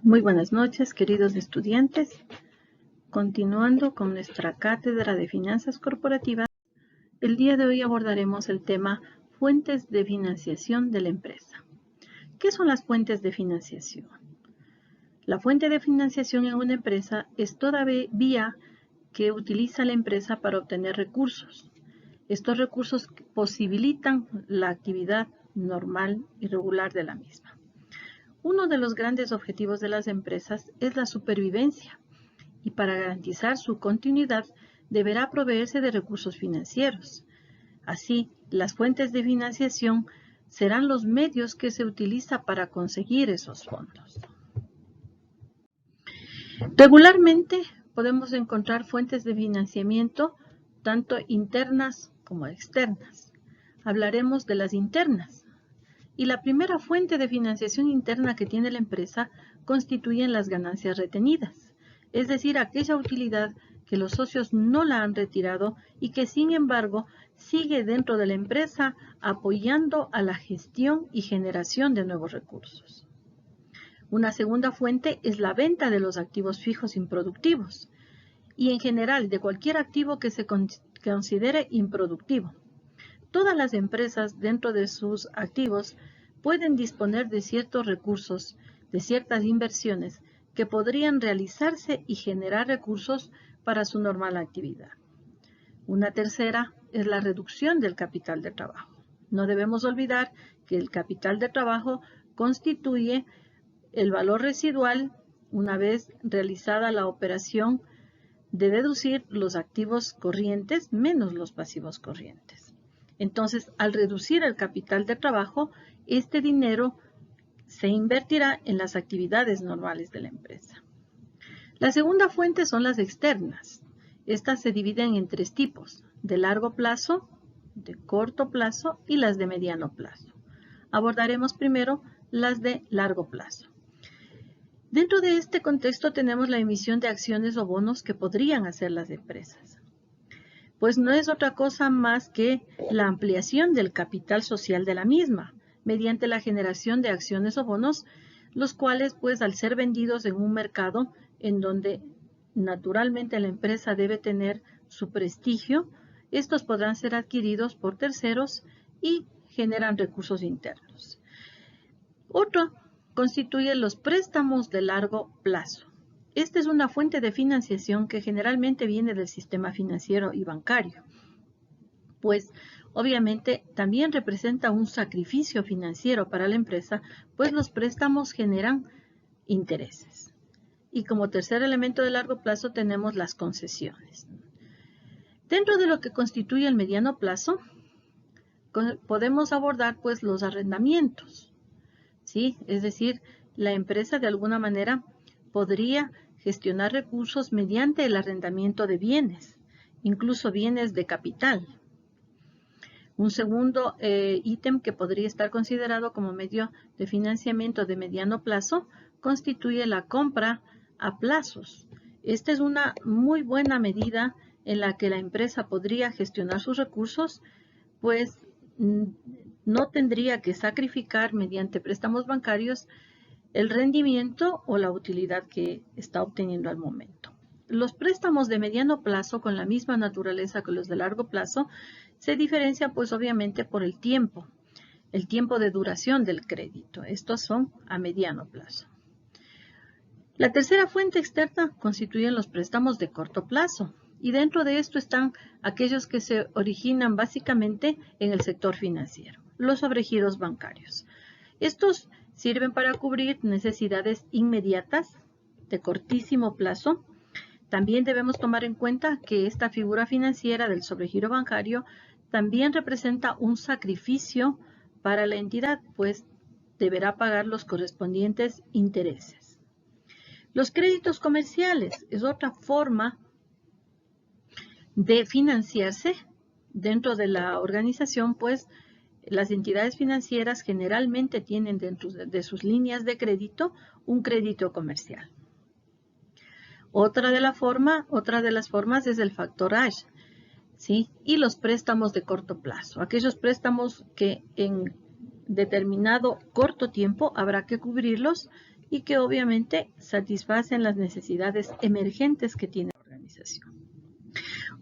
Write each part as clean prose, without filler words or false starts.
Muy buenas noches, queridos estudiantes. Continuando con nuestra cátedra de finanzas corporativas, el día de hoy abordaremos el tema fuentes de financiación de la empresa. ¿Qué son las fuentes de financiación? La fuente de financiación en una empresa es toda vía que utiliza la empresa para obtener recursos. Estos recursos posibilitan la actividad normal y regular de la misma. Uno de los grandes objetivos de las empresas es la supervivencia y para garantizar su continuidad deberá proveerse de recursos financieros. Así, las fuentes de financiación serán los medios que se utiliza para conseguir esos fondos. Regularmente podemos encontrar fuentes de financiamiento tanto internas como externas. Hablaremos de las internas. Y la primera fuente de financiación interna que tiene la empresa constituyen las ganancias retenidas, es decir, aquella utilidad que los socios no la han retirado y que sin embargo sigue dentro de la empresa apoyando a la gestión y generación de nuevos recursos. Una segunda fuente es la venta de los activos fijos improductivos y en general de cualquier activo que se considere improductivo. Todas las empresas dentro de sus activos pueden disponer de ciertos recursos, de ciertas inversiones que podrían realizarse y generar recursos para su normal actividad. Una tercera es la reducción del capital de trabajo. No debemos olvidar que el capital de trabajo constituye el valor residual una vez realizada la operación de deducir los activos corrientes menos los pasivos corrientes. Entonces, al reducir el capital de trabajo, este dinero se invertirá en las actividades normales de la empresa. La segunda fuente son las externas. Estas se dividen en tres tipos: de largo plazo, de corto plazo y las de mediano plazo. Abordaremos primero las de largo plazo. Dentro de este contexto tenemos la emisión de acciones o bonos que podrían hacer las empresas. Pues no es otra cosa más que la ampliación del capital social de la misma, mediante la generación de acciones o bonos, los cuales, pues, al ser vendidos en un mercado en donde naturalmente la empresa debe tener su prestigio, estos podrán ser adquiridos por terceros y generan recursos internos. Otro constituye los préstamos de largo plazo. Esta es una fuente de financiación que generalmente viene del sistema financiero y bancario, pues obviamente también representa un sacrificio financiero para la empresa, pues los préstamos generan intereses. Y como tercer elemento de largo plazo tenemos las concesiones. Dentro de lo que constituye el mediano plazo, podemos abordar pues los arrendamientos, ¿sí? Es decir, la empresa de alguna manera podría gestionar recursos mediante el arrendamiento de bienes, incluso bienes de capital. Un segundo ítem que podría estar considerado como medio de financiamiento de mediano plazo constituye la compra a plazos. Esta es una muy buena medida en la que la empresa podría gestionar sus recursos, pues no tendría que sacrificar mediante préstamos bancarios el rendimiento o la utilidad que está obteniendo al momento. Los préstamos de mediano plazo, con la misma naturaleza que los de largo plazo, se diferencian pues obviamente por el tiempo de duración del crédito. Estos son a mediano plazo. La tercera fuente externa constituyen los préstamos de corto plazo y dentro de esto están aquellos que se originan básicamente en el sector financiero, los sobregiros bancarios. Estos sirven para cubrir necesidades inmediatas de cortísimo plazo. También debemos tomar en cuenta que esta figura financiera del sobregiro bancario también representa un sacrificio para la entidad, pues deberá pagar los correspondientes intereses. Los créditos comerciales es otra forma de financiarse dentro de la organización, pues las entidades financieras generalmente tienen dentro de sus líneas de crédito un crédito comercial. Otra de las formas es el factorage, ¿sí? Y los préstamos de corto plazo, aquellos préstamos que en determinado corto tiempo habrá que cubrirlos y que obviamente satisfacen las necesidades emergentes que tiene la organización.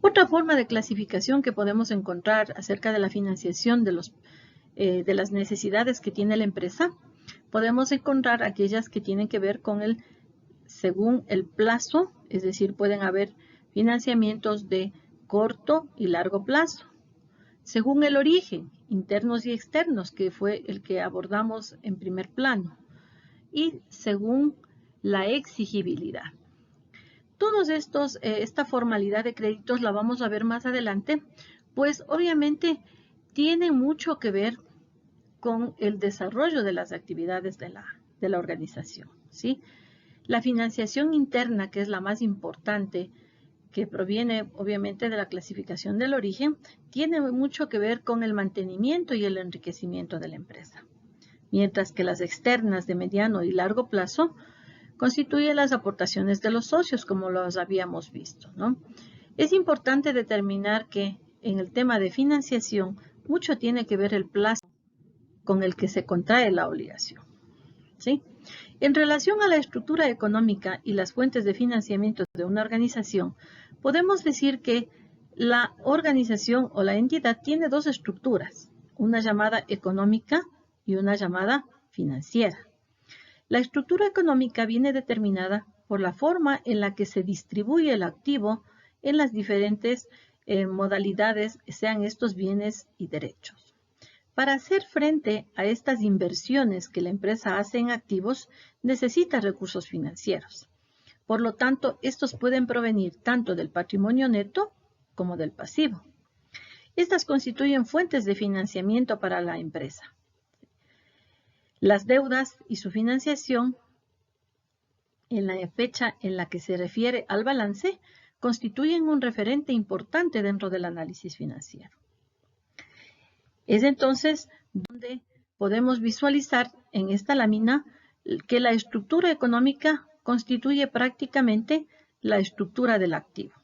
Otra forma de clasificación que podemos encontrar acerca de la financiación de las necesidades que tiene la empresa, podemos encontrar aquellas que tienen que ver con según el plazo, es decir, pueden haber financiamientos de corto y largo plazo. Según el origen, internos y externos, que fue el que abordamos en primer plano, y según la exigibilidad. Todos esta formalidad de créditos la vamos a ver más adelante, pues obviamente tiene mucho que ver con el desarrollo de las actividades de la organización, ¿sí? La financiación interna, que es la más importante, que proviene obviamente de la clasificación del origen, tiene mucho que ver con el mantenimiento y el enriquecimiento de la empresa. Mientras que las externas de mediano y largo plazo constituyen las aportaciones de los socios, como los habíamos visto, ¿no? Es importante determinar que en el tema de financiación mucho tiene que ver el plazo con el que se contrae la obligación, ¿sí? En relación a la estructura económica y las fuentes de financiamiento de una organización, podemos decir que la organización o la entidad tiene dos estructuras, una llamada económica y una llamada financiera. La estructura económica viene determinada por la forma en la que se distribuye el activo en las diferentes modalidades, sean estos bienes y derechos. Para hacer frente a estas inversiones que la empresa hace en activos, necesita recursos financieros. Por lo tanto, estos pueden provenir tanto del patrimonio neto como del pasivo. Estas constituyen fuentes de financiamiento para la empresa. Las deudas y su financiación, en la fecha en la que se refiere al balance, constituyen un referente importante dentro del análisis financiero. Es entonces donde podemos visualizar en esta lámina que la estructura económica constituye prácticamente la estructura del activo,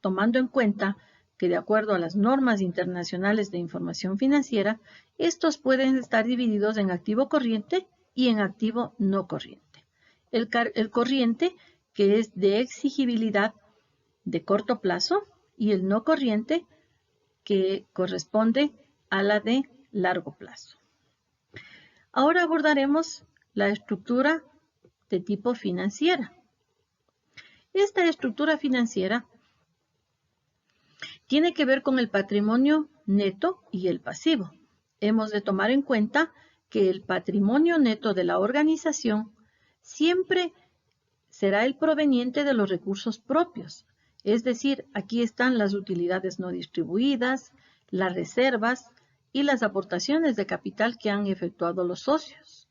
tomando en cuenta que de acuerdo a las normas internacionales de información financiera, estos pueden estar divididos en activo corriente y en activo no corriente. El corriente, que es de exigibilidad de corto plazo, y el no corriente, que corresponde a la de largo plazo. Ahora abordaremos la estructura de tipo financiera. Esta estructura financiera tiene que ver con el patrimonio neto y el pasivo. Hemos de tomar en cuenta que el patrimonio neto de la organización siempre será el proveniente de los recursos propios. Es decir, aquí están las utilidades no distribuidas, las reservas y las aportaciones de capital que han efectuado los socios.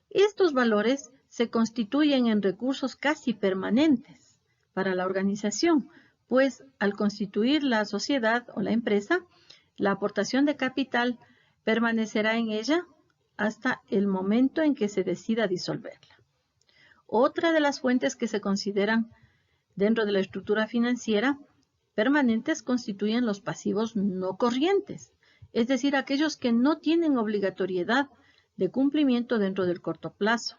Estos valores se constituyen en recursos casi permanentes para la organización, pues al constituir la sociedad o la empresa, la aportación de capital permanecerá en ella hasta el momento en que se decida disolverla. Otra de las fuentes que se consideran dentro de la estructura financiera permanentes constituyen los pasivos no corrientes, es decir, aquellos que no tienen obligatoriedad de cumplimiento dentro del corto plazo.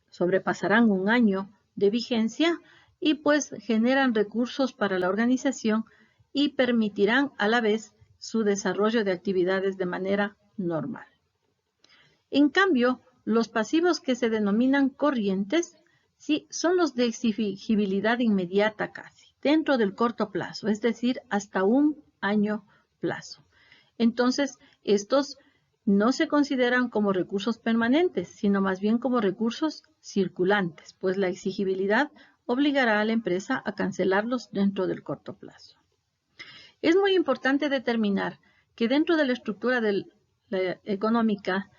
Sobrepasarán un año de vigencia y pues generan recursos para la organización y permitirán a la vez su desarrollo de actividades de manera normal. En cambio, los pasivos que se denominan corrientes sí, son los de exigibilidad inmediata casi, dentro del corto plazo, es decir, hasta un año plazo. Entonces, estos no se consideran como recursos permanentes, sino más bien como recursos circulantes, pues la exigibilidad obligará a la empresa a cancelarlos dentro del corto plazo. Es muy importante determinar que dentro de la estructura económica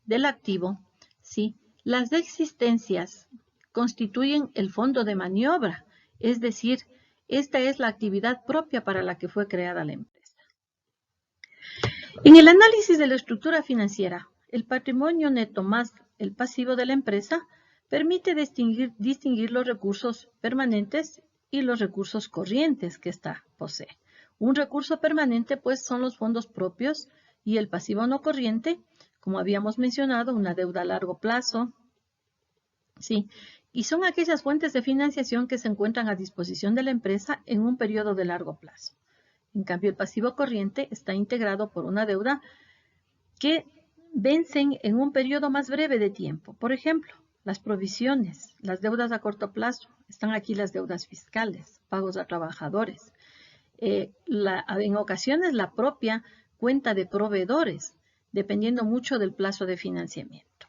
del activo, ¿sí?, las existencias constituyen el fondo de maniobra, es decir, esta es la actividad propia para la que fue creada la empresa. En el análisis de la estructura financiera, el patrimonio neto más el pasivo de la empresa permite distinguir los recursos permanentes y los recursos corrientes que ésta posee. Un recurso permanente, pues, son los fondos propios y el pasivo no corriente, como habíamos mencionado, una deuda a largo plazo, Sí, y son aquellas fuentes de financiación que se encuentran a disposición de la empresa en un periodo de largo plazo. En cambio, el pasivo corriente está integrado por una deuda que vencen en un periodo más breve de tiempo. Por ejemplo, las provisiones, las deudas a corto plazo, están aquí las deudas fiscales, pagos a trabajadores. En ocasiones la propia cuenta de proveedores, dependiendo mucho del plazo de financiamiento.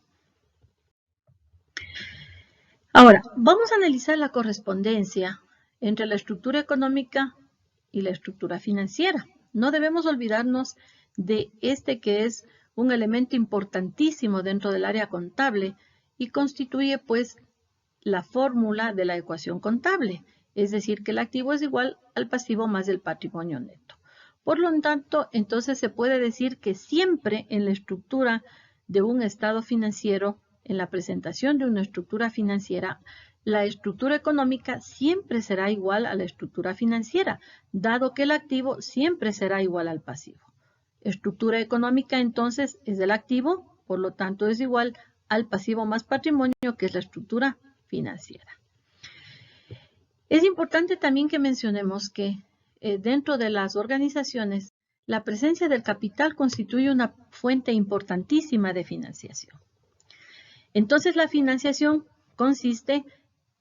Ahora, vamos a analizar la correspondencia entre la estructura económica y la estructura financiera. No debemos olvidarnos de este que es un elemento importantísimo dentro del área contable y constituye pues la fórmula de la ecuación contable, es decir, que el activo es igual al pasivo más el patrimonio neto. Por lo tanto, entonces se puede decir que siempre en la estructura de un estado financiero, en la presentación de una estructura financiera, la estructura económica siempre será igual a la estructura financiera, dado que el activo siempre será igual al pasivo. Estructura económica entonces es el activo, por lo tanto es igual al pasivo más patrimonio, que es la estructura financiera. Es importante también que mencionemos que dentro de las organizaciones, la presencia del capital constituye una fuente importantísima de financiación. Entonces, la financiación consiste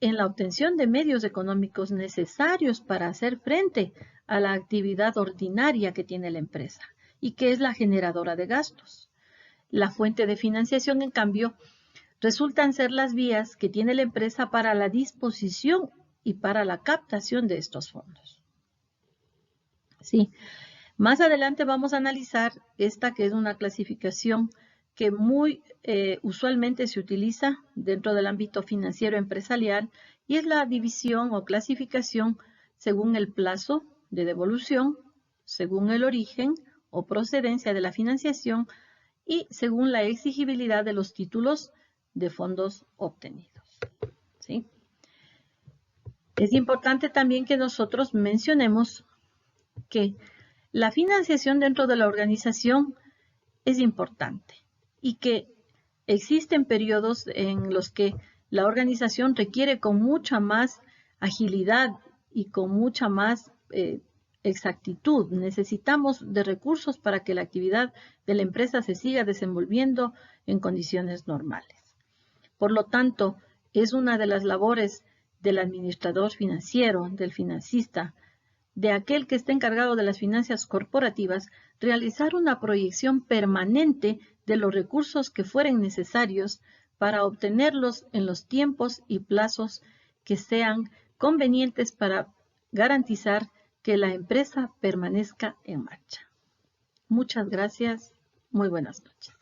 en la obtención de medios económicos necesarios para hacer frente a la actividad ordinaria que tiene la empresa y que es la generadora de gastos. La fuente de financiación, en cambio, resultan ser las vías que tiene la empresa para la disposición y para la captación de estos fondos. Sí. Más adelante vamos a analizar esta que es una clasificación que muy usualmente se utiliza dentro del ámbito financiero empresarial y es la división o clasificación según el plazo de devolución, según el origen o procedencia de la financiación y según la exigibilidad de los títulos de fondos obtenidos. ¿Sí? Es importante también que nosotros mencionemos que la financiación dentro de la organización es importante y que existen periodos en los que la organización requiere con mucha más agilidad y con mucha más exactitud. Necesitamos de recursos para que la actividad de la empresa se siga desenvolviendo en condiciones normales. Por lo tanto, es una de las labores del administrador financiero, del financista, de aquel que esté encargado de las finanzas corporativas, realizar una proyección permanente de los recursos que fueren necesarios para obtenerlos en los tiempos y plazos que sean convenientes para garantizar que la empresa permanezca en marcha. Muchas gracias. Muy buenas noches.